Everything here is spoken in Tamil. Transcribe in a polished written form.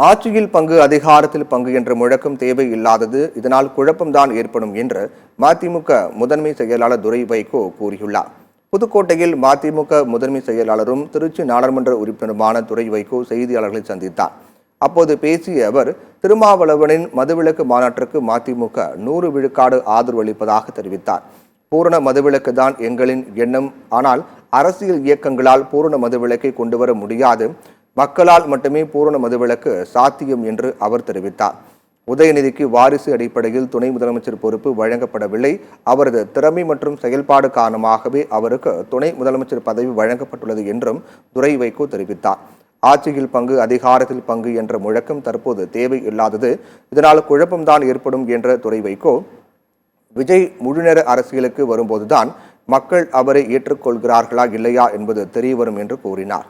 ஆட்சியில் பங்கு, அதிகாரத்தில் பங்கு என்ற முழக்கம் தேவை இல்லாதது, இதனால் குழப்பம்தான் ஏற்படும் என்று மதிமுக முதன்மை செயலாளர் துரை வைகோ கூறியுள்ளார். புதுக்கோட்டையில் மதிமுக முதன்மை செயலாளரும் திருச்சி நாடாளுமன்ற உறுப்பினருமான துரை வைகோ செய்தியாளர்களை சந்தித்தார். அப்போது பேசிய அவர், திருமாவளவனின் மதுவிலக்கு மாநாட்டிற்கு மதிமுக 100 விழுக்காடு ஆதரவு அளிப்பதாக தெரிவித்தார். பூரண மதுவிலக்கு தான் எங்களின் எண்ணம். ஆனால் அரசியல் இயக்கங்களால் பூரண மதுவிலக்கை கொண்டு வர முடியாது. மக்களால் மட்டுமே பூரண மதுவிலக்கு சாத்தியம் என்று அவர் தெரிவித்தார். உதயநிதிக்கு வாரிசு அடிப்படையில் துணை முதலமைச்சர் பொறுப்பு வழங்கப்படவில்லை. அவரது திறமை மற்றும் செயல்பாடு காரணமாகவே அவருக்கு துணை முதலமைச்சர் பதவி வழங்கப்பட்டுள்ளது என்றும் துரை வைகோ தெரிவித்தார். ஆட்சியில் பங்கு, அதிகாரத்தில் பங்கு என்ற முழக்கம் தற்போது தேவை இல்லாதது, இதனால் குழப்பம்தான் ஏற்படும் என்ற துரை வைகோ, விஜய் முழுநேர அரசியலுக்கு வரும்போதுதான் மக்கள் அவரை ஏற்றுக்கொள்கிறார்களா இல்லையா என்பது தெரியவரும் என்று கூறினார்.